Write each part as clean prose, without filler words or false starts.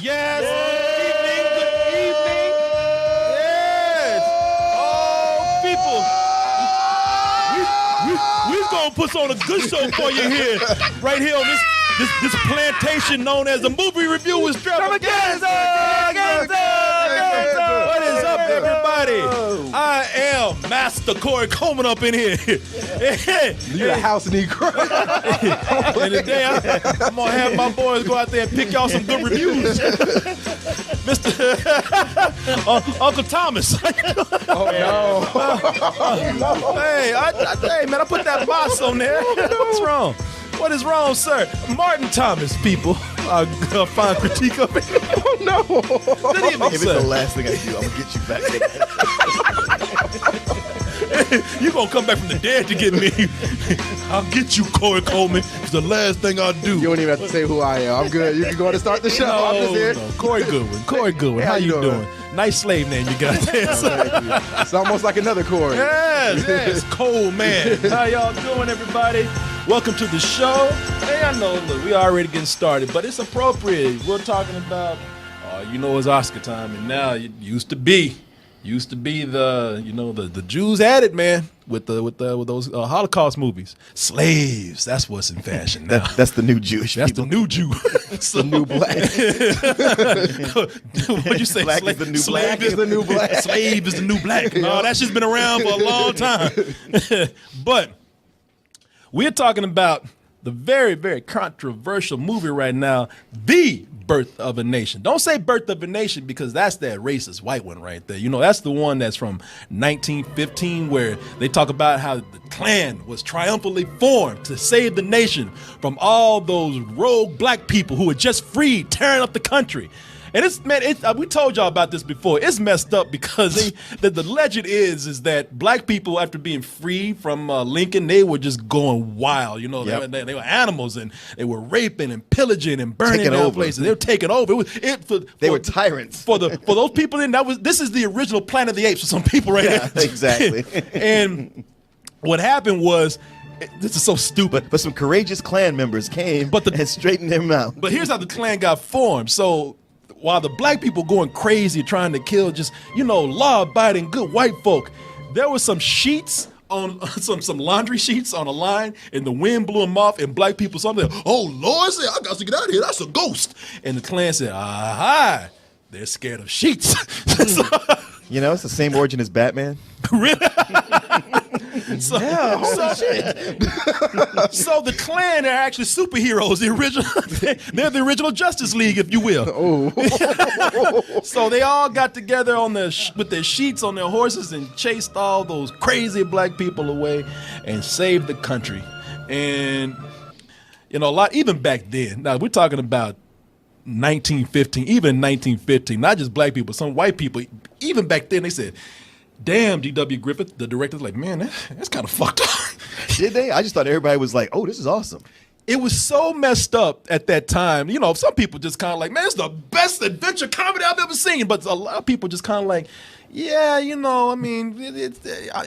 Yes. Good evening. Yes. Oh, people. We're going to put on a good show for you here. Right here on this plantation known as the Movie Review Extravaganza. What is up, everybody? I am Master Corey Coleman up in here. You're a house Negro. And today I'm going to have my boys go out there and pick y'all some good reviews. Mr. Uncle Thomas. Hey, man, I put that boss on there. What's wrong? What is wrong, sir? Martin Thomas, people. Fine critique of it. Oh, no. Good evening, If it's the last thing I do, I'm going to get you back. You're going to come back from the dead to get me. I'll get you, Corey Coleman. It's the last thing I'll do. You don't even have to say who I am. I'm good. You can go ahead and start the show. I'm just here. No. Corey Goodwin. Corey Goodwin. Hey, how you doing? Nice slave name you got there. Thank you. It's almost like another Corey. Yes, cold man. How y'all doing, everybody? Welcome to the show. Hey, I know, look, we already getting started, but it's appropriate. We're talking about, it's Oscar time, and now it used to be the Jews had it, man, with those Holocaust movies. Slaves, that's what's in fashion now. That's the new Jewish That's people. the new Jew. The new black. What'd you say? Black is the new black. Is the new black. Slave is the new black. No, that shit's been around for a long time. But we're talking about the very, very controversial movie right now, The Birth of a Nation. Don't say Birth of a Nation because that's that racist white one right there. You know, that's the one that's from 1915 where they talk about how the Klan was triumphantly formed to save the nation from all those rogue black people who were just freed, tearing up the country. And we told y'all about this before. It's messed up because the legend is that black people, after being free from Lincoln, they were just going wild. You know, Yep. they were animals and they were raping and pillaging and burning Taking down over. places. They were taking over. They were tyrants. for those people. This is the original Planet of the Apes for some people right Yeah, here. exactly. And what happened was, this is so stupid. But some courageous Klan members came and straightened him out. But here's how the Klan got formed. So while the black people going crazy trying to kill just, law-abiding good white folk, there was some sheets on some laundry sheets on a line, and the wind blew them off, and black people something, oh, Lord, I got to get out of here. That's a ghost. And the Klan said, aha, they're scared of sheets. It's the same origin as Batman. Really? So the Klan are actually superheroes. They're the original Justice League, if you will. Oh. So they all got together with their sheets on their horses and chased all those crazy black people away and saved the country. And even back then. Now we're talking about 1915, even 1915. Not just black people, some white people. Even back then, they said, damn, D.W. Griffith, the director's like, man, that's kind of fucked up. Did they? I just thought everybody was like, oh, this is awesome. It was so messed up at that time. Some people just kind of like, man, it's the best adventure comedy I've ever seen. But a lot of people just kind of like, yeah,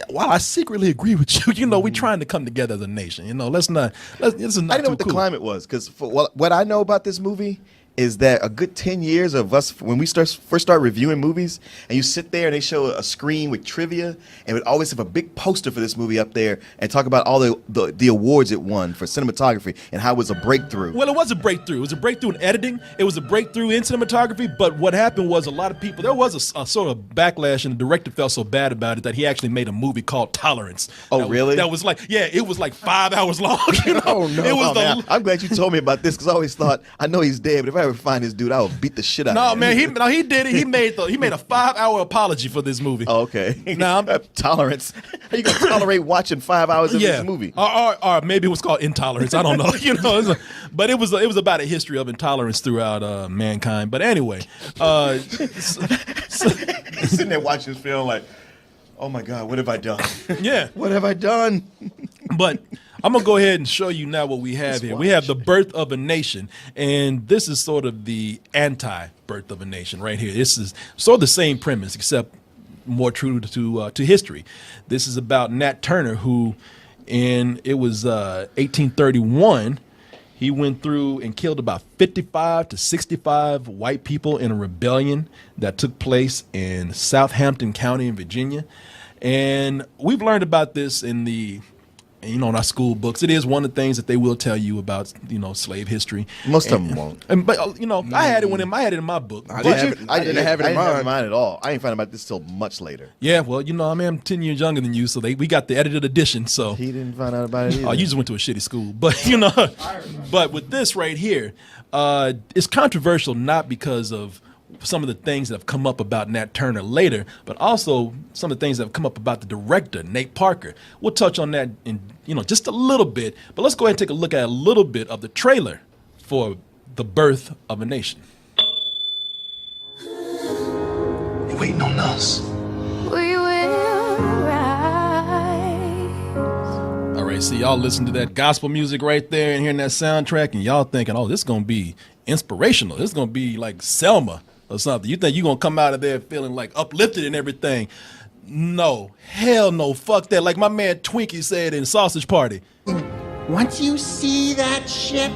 while I secretly agree with you, we're trying to come together as a nation. This is not I didn't know what the climate was, because what I know about this movie is that a good 10 years of us, when we first start reviewing movies, and you sit there and they show a screen with trivia, and would always have a big poster for this movie up there and talk about all the awards it won for cinematography and how it was a breakthrough. Well, it was a breakthrough. It was a breakthrough in editing. It was a breakthrough in cinematography. But what happened was a lot of people, there was a sort of backlash, and the director felt so bad about it that he actually made a movie called Tolerance. Really? That was like, it was like 5 hours long. Oh, no. It was Man, I'm glad you told me about this, because I always thought, I know he's dead, but if I ever find this dude, I will beat the shit out of him. No, man, he did it. He made a 5-hour apology for this movie. Oh, okay. Now, Tolerance. How you gonna tolerate watching 5 hours of this movie? Or maybe it was called Intolerance. I don't know. But it was about a history of intolerance throughout mankind. But anyway, sitting there watching this film like, oh my God, what have I done? Yeah. What have I done? But I'm going to go ahead and show you now what we have here. We have The Birth of a Nation, and this is sort of the anti-Birth of a Nation right here. This is sort of the same premise, except more true to history. This is about Nat Turner, who it was 1831, He went through and killed about 55 to 65 white people in a rebellion that took place in Southampton County in Virginia. And we've learned about this in in our school books. It is one of the things that they will tell you about, slave history. Most of them won't. But I had it in my book. I didn't have it in mine at all. I didn't find about this till much later. Yeah, well, I'm 10 years younger than you, so we got the edited edition. So He didn't find out about it either. oh, you just went to a shitty school, but but with this right here, it's controversial not because of some of the things that have come up about Nat Turner later, but also some of the things that have come up about the director, Nate Parker. We'll touch on that in just a little bit, but let's go ahead and take a look at a little bit of the trailer for The Birth of a Nation. You're waiting on us. We will rise. All right, so y'all listen to that gospel music right there and hearing that soundtrack, and y'all thinking, oh, this is going to be inspirational. This is going to be like Selma or something. You think you're going to come out of there feeling like uplifted and everything. No, hell no, fuck that. Like my man Twinkie said in Sausage Party. Once you see that shit,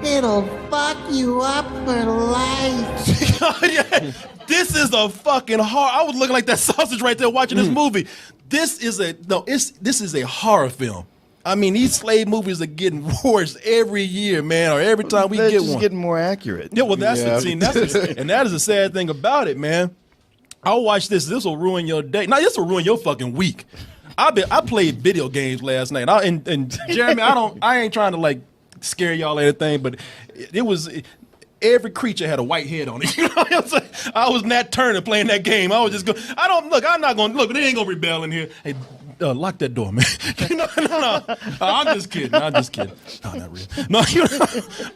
it'll fuck you up for life. Yeah, this is a fucking horror. I was looking like that sausage right there watching this movie. This is a horror film. I mean, these slave movies are getting worse every year, man, or every time we They're get just one. getting more accurate. Yeah, well, that's and that is the sad thing about it, man. I'll watch this. This will ruin your day. No, this will ruin your fucking week. I played video games last night, and Jeremy, I ain't trying to like scare y'all or anything, but it was. Every creature had a white head on it. You know what I'm saying? I was Nat Turner playing that game. I was just going. I'm not going to look. They ain't gonna rebel in here. Hey, lock that door, man. No. I'm just kidding. No, not real. No,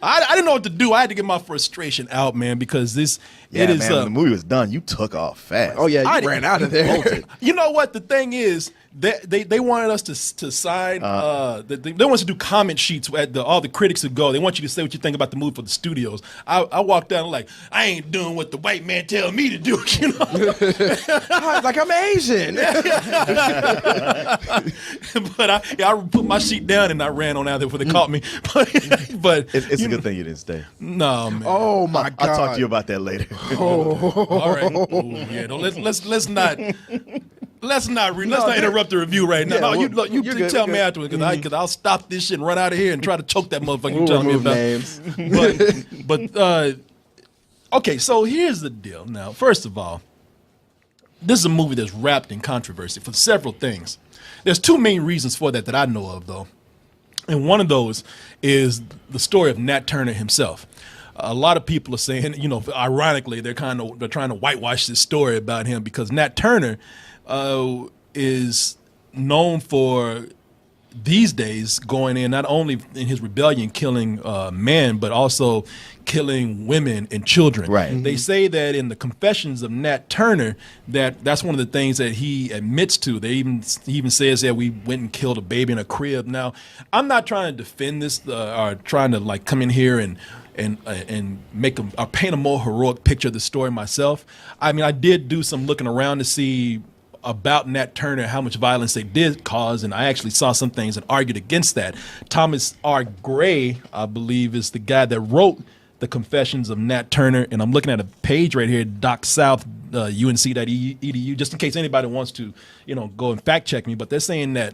I didn't know what to do. I had to get my frustration out, man, because this. Yeah, it is. Man, when the movie was done, you took off fast. Oh yeah, you ran out of there. You know what? The thing is, they wanted us to sign. They want us to do comment sheets at all the critics would go. They want you to say what you think about the movie for the studios. I walked down like I ain't doing what the white man tell me to do. You know, I was like, I'm Asian. But I put my sheet down and I ran on out there before they caught me. But It's a good thing you didn't stay. No, man. Oh my God. I'll talk to you about that later. All right. Ooh, yeah. Let's not interrupt the review right now. Yeah, No, you you're good, tell you're me good. afterwards because I'll stop this shit and run out of here and try to choke that motherfucker you telling me remove about. names. But okay, so here's the deal. Now, first of all, this is a movie that's wrapped in controversy for several things. There's two main reasons for that I know of, though. And one of those is the story of Nat Turner himself. A lot of people are saying, ironically, they're trying to whitewash this story about him because Nat Turner is known for these days going in not only in his rebellion killing men but also killing women and children. Right. They say that in the Confessions of Nat Turner that's one of the things that he admits to. He even says that we went and killed a baby in a crib. Now, I'm not trying to defend this or trying to like come in here and make or paint a more heroic picture of the story myself. I mean, I did do some looking around to see about Nat Turner, how much violence they did cause, and I actually saw some things that argued against that. Thomas R. Gray, I believe, is the guy that wrote the Confessions of Nat Turner, and I'm looking at a page right here, DocSouth, UNC.edu, just in case anybody wants to, go and fact check me, but they're saying that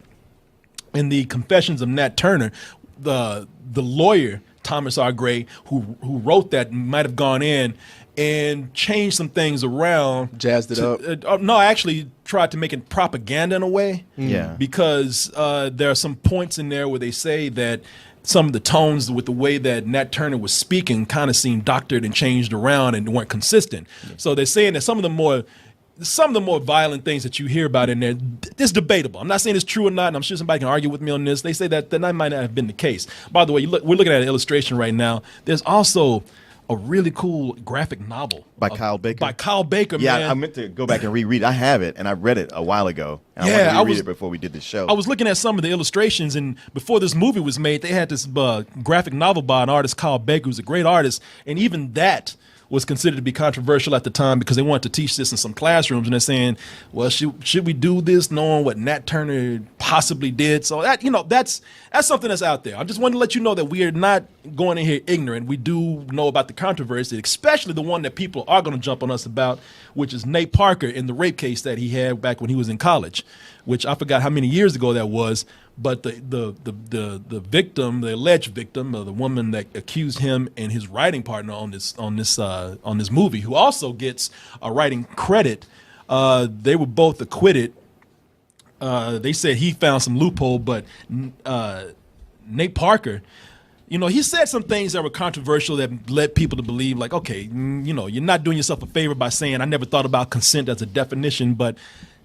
in the Confessions of Nat Turner, the lawyer, Thomas R. Gray, who wrote that, might have gone in and changed some things around. Jazzed it up? No, I actually tried to make it propaganda in a way. Yeah. Because there are some points in there where they say that some of the tones with the way that Nat Turner was speaking kind of seemed doctored and changed around and weren't consistent. Yeah. So they're saying that some of the more violent things that you hear about in there, it's debatable. I'm not saying it's true or not, and I'm sure somebody can argue with me on this. They say that might not have been the case. By the way, we're looking at an illustration right now. There's also a really cool graphic novel. By Kyle Baker? By Kyle Baker, man. Yeah, I meant to go back and reread it. I have it, and I read it a while ago. And I wanted to reread it before we did the show. I was looking at some of the illustrations, and before this movie was made, they had this graphic novel by an artist, Kyle Baker, who's a great artist, and even that was considered to be controversial at the time because they wanted to teach this in some classrooms, and they're saying, well, should we do this knowing what Nat Turner possibly did? So that, that's something that's out there. I just wanted to let you know that we are not going in here ignorant. We do know about the controversy, especially the one that people are going to jump on us about, which is Nate Parker in the rape case that he had back when he was in college, which I forgot how many years ago that was. But the victim, the alleged victim, the woman that accused him and his writing partner on this movie, who also gets a writing credit, they were both acquitted. They said he found some loophole, but Nate Parker, he said some things that were controversial that led people to believe, like, okay, you're not doing yourself a favor by saying I never thought about consent as a definition, but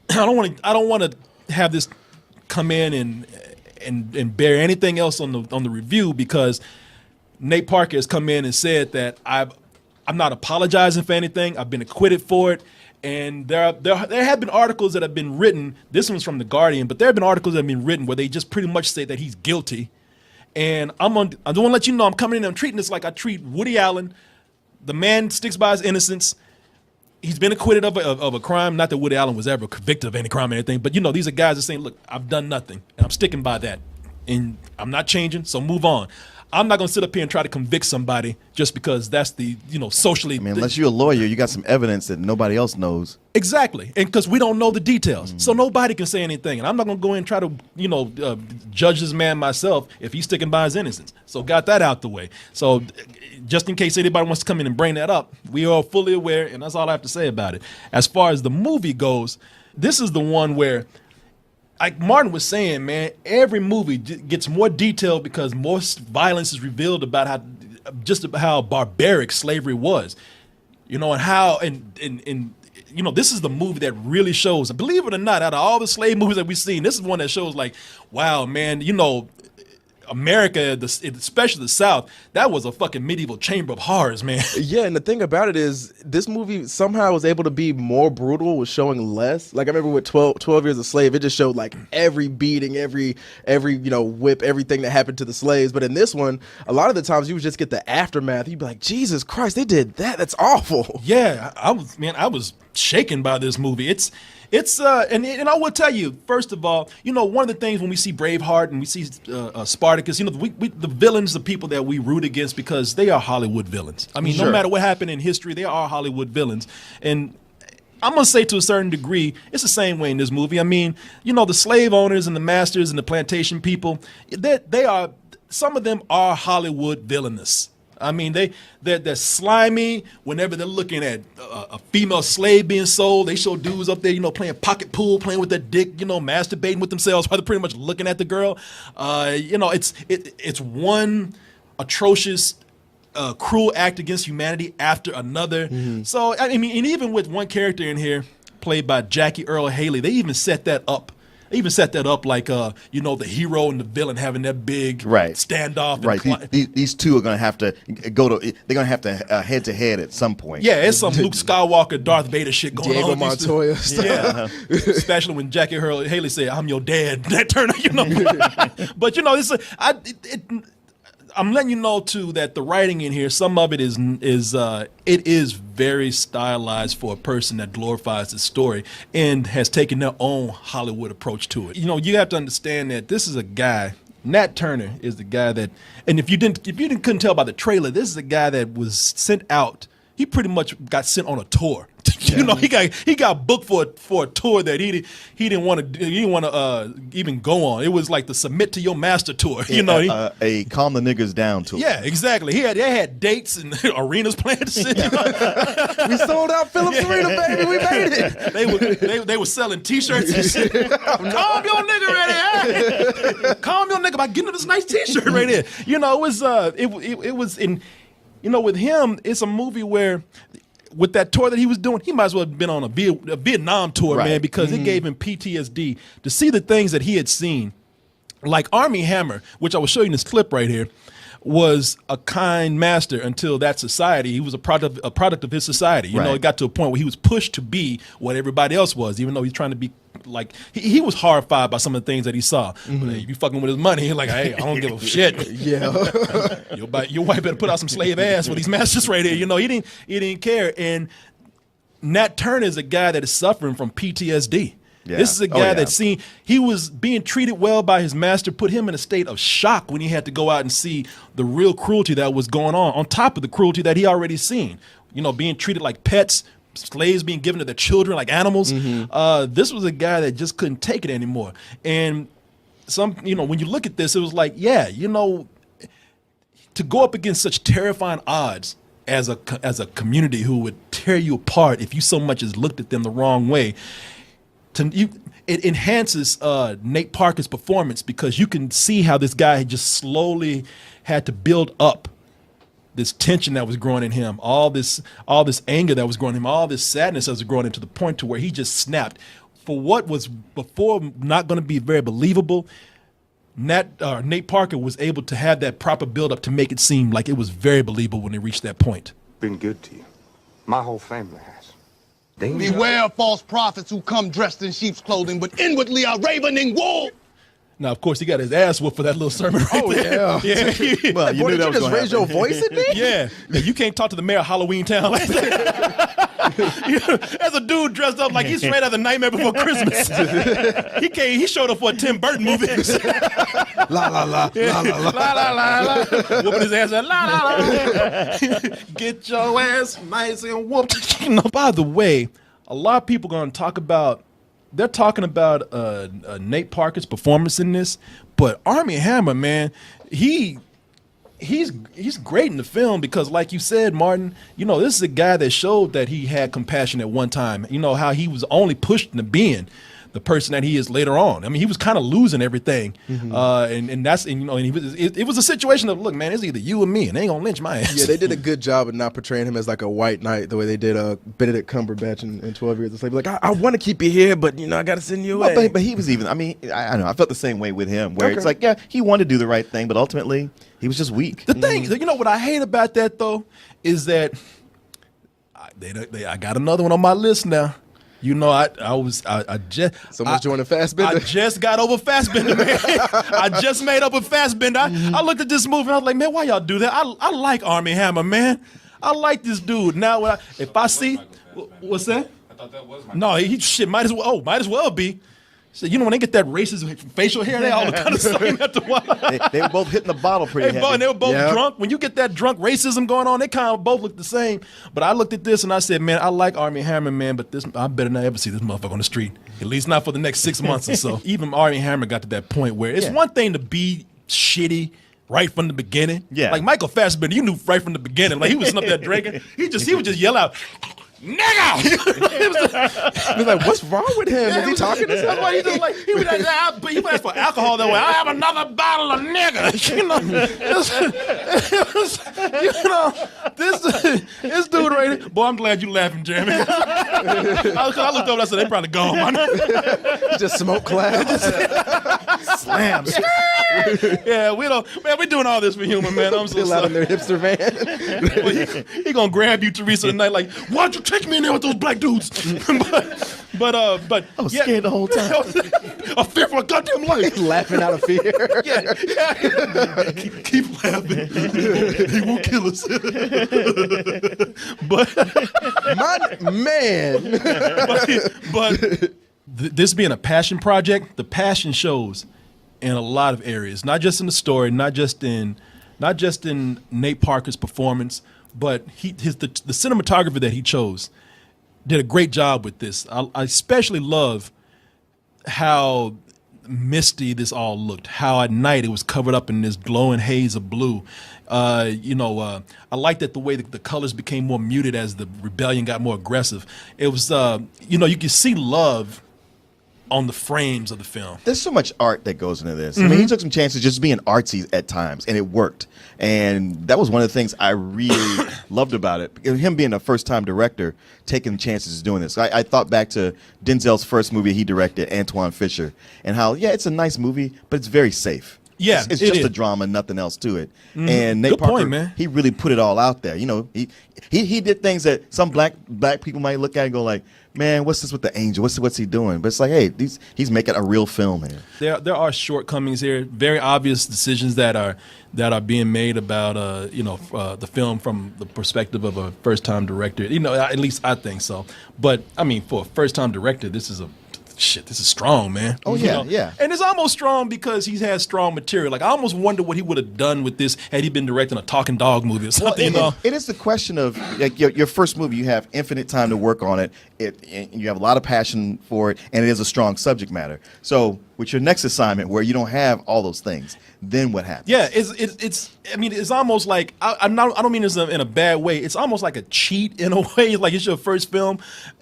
I don't want to have this come in and bear anything else on the review, because Nate Parker has come in and said that I'm not apologizing for anything. I've been acquitted for it. And there have been articles that have been written. This one's from The Guardian, but there have been articles that have been written where they just pretty much say that he's guilty. And I just want to let you know I'm coming in and I'm treating this like I treat Woody Allen. The man sticks by his innocence. He's been acquitted of a crime. Not that Woody Allen was ever convicted of any crime or anything, but these are guys that are saying, look, I've done nothing, and I'm sticking by that, and I'm not changing, so move on. I'm not going to sit up here and try to convict somebody just because that's the, socially. I mean, unless you're a lawyer, you got some evidence that nobody else knows. Exactly. And because we don't know the details. So nobody can say anything. And I'm not going to go in and try to, judge this man myself if he's sticking by his innocence. So got that out the way. So just in case anybody wants to come in and bring that up, we are fully aware, and that's all I have to say about it. As far as the movie goes, this is the one where, like Martin was saying, man, every movie gets more detailed because more violence is revealed about how barbaric slavery was, and how and this is the movie that really shows. And believe it or not, out of all the slave movies that we've seen, this is one that shows like, wow, man, America, especially the South, that was a fucking medieval chamber of horrors, man. Yeah, and the thing about it is, this movie somehow was able to be more brutal with showing less. Like, I remember with 12 Years a Slave, it just showed like every beating, every whip, everything that happened to the slaves. But in this one, a lot of the times you would just get the aftermath. You'd be like, Jesus Christ, they did that. That's awful. Yeah, I was shaken by this movie. It's and I will tell you, first of all, one of the things when we see Braveheart and we see Spartacus, the villains, the people that we root against, because they are Hollywood villains. I mean, no matter what happened in history, they are Hollywood villains. And I'm going to say to a certain degree, it's the same way in this movie. I mean, the slave owners and the masters and the plantation people, some of them are Hollywood villainous. I mean, they're slimy whenever they're looking at a female slave being sold. They show dudes up there, playing pocket pool, playing with their dick, masturbating with themselves while they're pretty much looking at the girl. It's one atrocious, cruel act against humanity after another. Mm-hmm. So, I mean, and even with one character in here, played by Jackie Earl Haley, they even set that up. Like, the hero and the villain having that big standoff. Right. These two are going to have to they're going to have to head to head at some point. Yeah, it's some Luke Skywalker, Darth Vader shit going Diego on. Montoya stuff. Yeah. Especially when Jackie Earl Haley said, I'm your dad, Nat Turner, But, I'm letting you know too that the writing in here, some of it is very stylized for a person that glorifies the story and has taken their own Hollywood approach to it. You have to understand that this is a guy. Nat Turner is the guy that, and if you couldn't tell by the trailer, this is a guy that was sent out. He pretty much got sent on a tour. He got booked for a tour that he didn't want to even go on. It was like the Submit to Your Master tour. A Calm the Niggers Down tour. Yeah, exactly. They had dates and arenas planned to sit. We sold out Phillips Arena, baby. We made it. They were selling T-shirts and shit. Calm your nigga right here. Calm your nigga by getting him this nice T-shirt right here. It was in. With him, it's a movie where, with that tour that he was doing, he might as well have been on a Vietnam tour, man, because it gave him PTSD to see the things that he had seen. Like Armie Hammer, which I will show you in this clip right here. was a kind master until that society. He was a product of his society. You know, it got to a point where he was pushed to be what everybody else was, even though he's trying to be like he was horrified by some of the things that he saw. But if you fucking with his money, he's like, hey, I don't give a shit. Your wife better put out some slave ass for these masters right here. You know, he didn't care. And Nat Turner is a guy that is suffering from PTSD. Yeah. This is a guy that he was being treated well by his master, put him in a state of shock when he had to go out and see the real cruelty that was going on top of the cruelty that he already seen. You know, being treated like pets, slaves being given to their children like animals. This was a guy that just couldn't take it anymore. And when you look at this, it was like, to go up against such terrifying odds as a community who would tear you apart if you so much as looked at them the wrong way. It enhances Nate Parker's performance because you can see how this guy just slowly had to build up this tension that was growing in him, all this anger that was growing in him, all this sadness that was growing into the point to where he just snapped. For what was before not going to be very believable, Nate Parker was able to have that proper build-up to make it seem like it was very believable when they reached that point. Been good to you. My whole family has. Beware of false prophets who come dressed in sheep's clothing, but inwardly are ravening wolves. Now, of course, he got his ass whooped for that little sermon right there. Yeah. Well, you knew that was just raise your voice at me? Yeah. You can't talk to the mayor of Halloween Town like that. As a dude dressed up like he's straight out of Nightmare Before Christmas. He showed up for a Tim Burton movie. La la la, yeah. la la la, la la la la, whooping his ass. La la la. Get your ass nice and whooped. By the way, a lot of people going to talk about. They're talking about Nate Parker's performance in this, but Armie Hammer, man, he's great in the film because, like you said, Martin, this is a guy that showed that he had compassion at one time. You know how he was only pushed into being the person that he is later on. I mean, he was kind of losing everything, and it was a situation of, look, man, it's either you or me, and they ain't gonna lynch my ass. Yeah, they did a good job of not portraying him as like a white knight the way they did Benedict Cumberbatch in 12 Years a Slave. Like, I want to keep you here, but I got to send you away. But he was even. I mean, I don't know. I felt the same way with him, where it's like, yeah, he wanted to do the right thing, but ultimately he was just weak. The thing, what I hate about that though is that I got another one on my list now. I Someone's joining Fassbender. I just got over Fassbender, man. I just made up with Fassbender. I looked at this movie and I was like, man, why y'all do that? I like Armie Hammer, man. I like this dude. Now, if I see, what's that? I thought that was No, he might as well be. So, when they get that racist facial hair, they all kind of same after a while. They were both hitting the bottle pretty heavy. They were both drunk. When you get that drunk racism going on, they kind of both look the same. But I looked at this and I said, man, I like Armie Hammer, man, but I better not ever see this motherfucker on the street. At least not for the next 6 months or so. Even Armie Hammer got to that point where it's one thing to be shitty right from the beginning. Yeah. Like Michael Fassbender, you knew right from the beginning. Like he was sitting up there drinking. He would just yell out, nigga! He was like, what's wrong with him? Is he talking to somebody? He would ask for alcohol that way. I have another bottle of nigga. This dude right here. Boy, I'm glad you laughing, Jeremy. I looked over and I said, they probably gone. Just smoke clouds. Slams. Yeah, we're doing all this for humor, man. I'm so Still out in sorry. their hipster van. Well, he gonna grab you, Teresa, tonight. Like, why'd you take me in there with those black dudes? but I was scared the whole time. A fear for a goddamn life. Laughing out of fear. Keep laughing. He won't kill us. But My man. This being a passion project, the passion shows in a lot of areas, not just in the story, not just in Nate Parker's performance, but the cinematographer that he chose did a great job with this. I especially love how misty this all looked, how at night it was covered up in this glowing haze of blue. I like that the way that the colors became more muted as the rebellion got more aggressive. It was, you could see love on the frames of the film. There's so much art that goes into this. I mean, he took some chances just being artsy at times, and it worked. And that was one of the things I really loved about it. Him being a first-time director, taking chances doing this. I thought back to Denzel's first movie he directed, Antoine Fisher, and how, it's a nice movie, but it's very safe. Yeah, it's it just is. a drama, nothing else to it. And Nate Good Parker, point, man. he really put it all out there. You know, he did things that some black people might look at and go like, man, what's this with the angel? What's he doing? But it's like, hey, he's making a real film here. There are shortcomings here, very obvious decisions that are being made about the film from the perspective of a first time director. You know, at least I think so. But I mean, for a first time director, this is strong, man. Oh, You yeah, know? yeah. And it's almost strong because he's had strong material. Like, I almost wonder what he would have done with this had he been directing a talking dog movie or something, It is the question of like your first movie. You have infinite time to work on it. And you have a lot of passion for it, and it is a strong subject matter. So with your next assignment, where you don't have all those things, then what happens? Yeah, it's almost like I don't mean this in a bad way. It's almost like a cheat in a way. Like, it's your first film,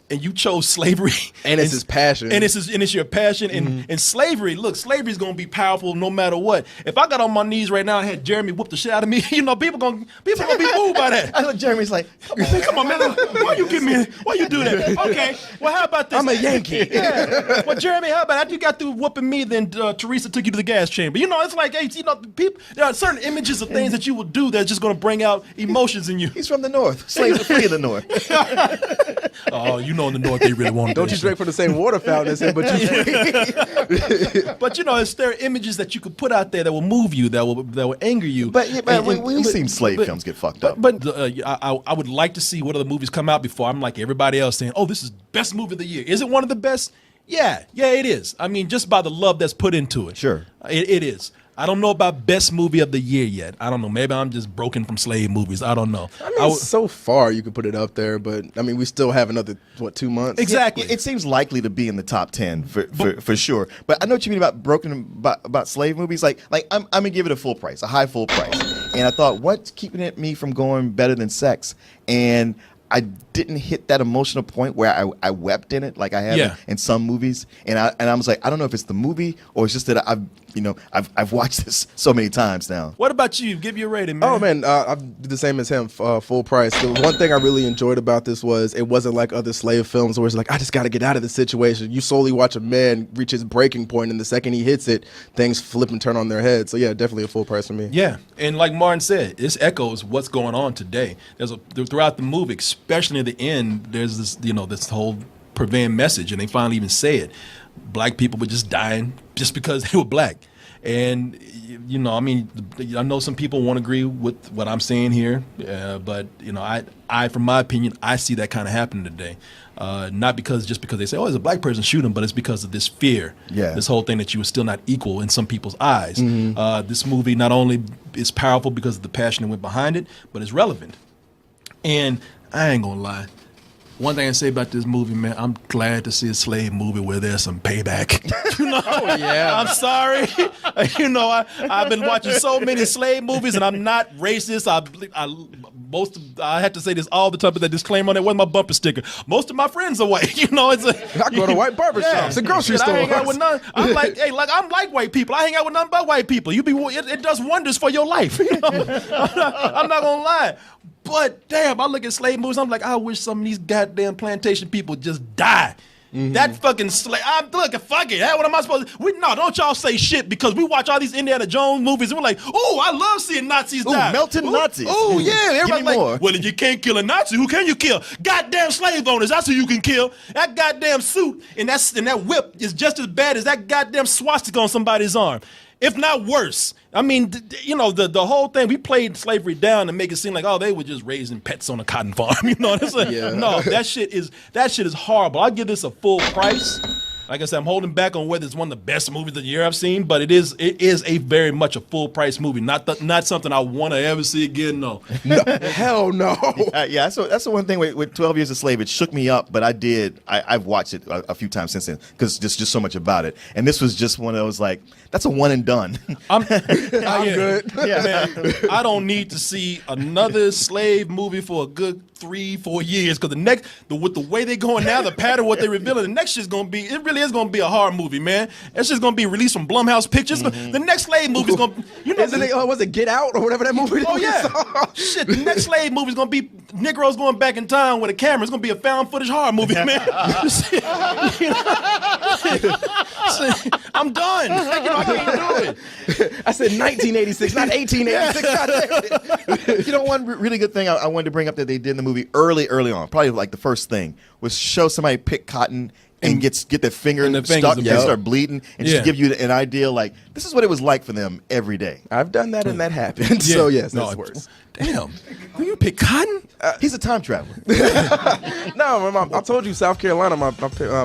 and you chose slavery, And it's his passion. and it's your passion, and slavery. Look, slavery is gonna be powerful no matter what. If I got on my knees right now and had Jeremy whoop the shit out of me, you know, people gonna be moved by that. I know Jeremy's like, Come on, man. Why you give me? Why you do that? Okay. Well, how about this? I'm a Yankee. Yeah. Well, Jeremy, how about after you got through whooping me, then Teresa took you to the gas chamber? You know, it's like, hey, you know, people. There are certain images of things that you will do that's just going to bring out emotions in you. he's from the North. Slaves are free in the North. Oh, you know, in the North they really want. Don't you drink from the same water fountain as him, but you But you know, there are images that you could put out there that will move you, that will anger you. But we've seen slave films get fucked up. But I would like to see what other movies come out before I'm like everybody else saying, oh, this is best movie of the year. Is it one of the best? Yeah, it is. I mean, just by the love that's put into it. Sure. It is. I don't know about best movie of the year yet. I don't know. Maybe I'm just broken from slave movies. I don't know. I mean, so far you could put it up there, but I mean, we still have another 2 months. Exactly. It seems likely to be in the top 10 for sure. But I know what you mean about slave movies. Like I'm gonna give it a full price, a high full price. And I thought, what's keeping me from going better than Sex? And I didn't hit that emotional point where I wept in it like I have in some movies, and I was like, I don't know if it's the movie or it's just that I've watched this so many times now. What about you? Give you a rating, man. Oh man, I'm the same as him, full price. The one thing I really enjoyed about this was it wasn't like other slave films where it's like, I just got to get out of this situation. You slowly watch a man reach his breaking point, and the second he hits it, things flip and turn on their head. So yeah, definitely a full price for me. Yeah, and like Martin said, this echoes what's going on today. Throughout the movie, especially at the end, there's this whole prevailing message, and they finally even say it. Black people were just dying just because they were black. And, you know, I mean, I know some people won't agree with what I'm saying here, but, you know, I, from my opinion, I see that kind of happening today. Not because they say, oh, there's a black person shooting, but it's because of this fear. Yeah. This whole thing that you are still not equal in some people's eyes. This movie not only is powerful because of the passion that went behind it, but it's relevant. And I ain't gonna lie. One thing I say about this movie, man, I'm glad to see a slave movie where there's some payback. You know, I'm sorry. You know, I've been watching so many slave movies, and I'm not racist. I have to say this all the time, but that disclaimer on it wasn't my bumper sticker. Most of my friends are white. You know, I go to white barbershops and grocery stores. I hang out with none. I'm like, I'm like white people. I hang out with nothing but white people. It does wonders for your life. You know? I'm not gonna lie. But damn, I look at slave movies. I'm like, I wish some of these goddamn plantation people just die. That fucking slave. Look, fuck it. What am I supposed to? Don't y'all say shit because we watch all these Indiana Jones movies and we're like, oh, I love seeing Nazis die. Melting Nazis. Oh yeah, everybody's like, more. well, if you can't kill a Nazi, who can you kill? Goddamn slave owners. That's who you can kill. That goddamn suit and that whip is just as bad as that goddamn swastika on somebody's arm, if not worse. I mean, the whole thing, we played slavery down and make it seem like, oh, they were just raising pets on a cotton farm. You know, no, that shit is horrible. I'll give this a full price. Like I said, I'm holding back on whether it's one of the best movies of the year I've seen, but it is a very much a full price movie. Not something I want to ever see again. No. Hell no. Yeah, that's the one thing with 12 Years a Slave. It shook me up, but I've watched it a few times since then because there's just so much about it. And this was just one of those like, that's a one and done. I'm good. Yeah, man. I don't need to see another slave movie for a good 3-4 years because with the way they're going now, the pattern, what they're revealing, the next shit's gonna be. It really is gonna be a horror movie, man. It's just gonna be released from Blumhouse Pictures. The next Slave movie is gonna, Isn't it? Was it Get Out or whatever that movie? Oh yeah, shit. The next Slave movie is gonna be Negroes going back in time with a camera. It's gonna be a found footage horror movie, man. I'm done. I can't do it. I said 1986, not 1886. You know, one really good thing I wanted to bring up that they did in the movie early on, probably like the first thing, was show somebody pick cotton and get their finger And the fingers stuck and and blood. start bleeding, and just give you an idea like this is what it was like for them every day. I've done that and that happened. So yes, that's worse. Damn, you pick cotton? He's a time traveler. No, I told you, South Carolina, my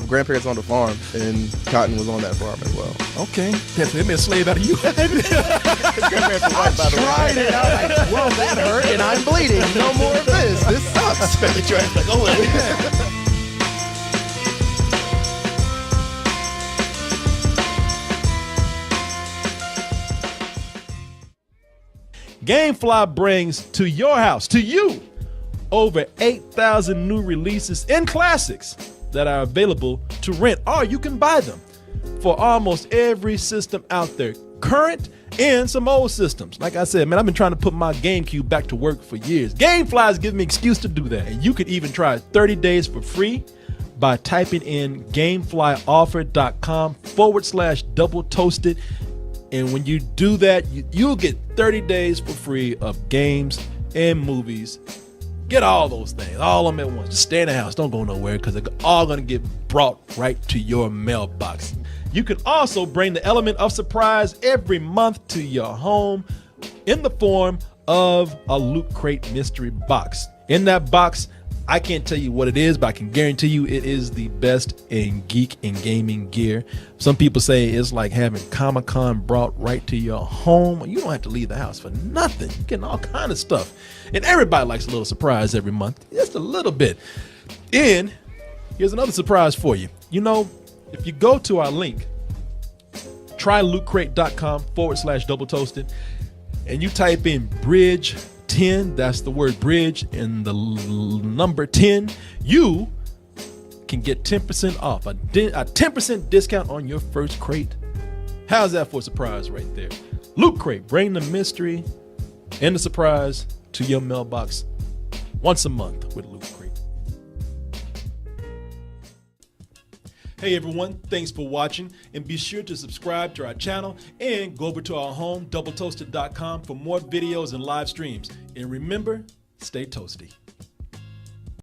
grandparents owned a farm, and cotton was on that farm as well. Okay, they made a slave out of you. Tried it. I was like, well, that hurt, and I'm bleeding. No more of this. This sucks. Gamefly brings to your house, to you, over 8,000 new releases and classics that are available to rent, or you can buy them for almost every system out there, current and some old systems. Like I said, man, I've been trying to put my GameCube back to work for years. Gamefly has given me an excuse to do that. And you could even try 30 days for free by typing in gameflyoffer.com/double toasted. And when you do that, you'll get 30 days for free of games and movies. Get all those things, all of them at once. Just stay in the house. Don't go nowhere because they're all going to get brought right to your mailbox. You can also bring the element of surprise every month to your home in the form of a Loot Crate mystery box. In that box, I can't tell you what it is, but I can guarantee you it is the best in geek and gaming gear. Some people say it's like having Comic-Con brought right to your home. You don't have to leave the house for nothing. You're getting all kind of stuff. And everybody likes a little surprise every month. Just a little bit. And here's another surprise for you. You know, if you go to our link, trylootcrate.com/double toasted, and you type in bridge 10, that's the word bridge and the number 10, you can get 10% off, a 10% discount on your first crate. How's that for a surprise right there? Loot Crate, bring the mystery and the surprise to your mailbox once a month with Loot Crate. Hey everyone, thanks for watching, and be sure to subscribe to our channel and go over to our home, doubletoasted.com, for more videos and live streams. And remember, stay toasty.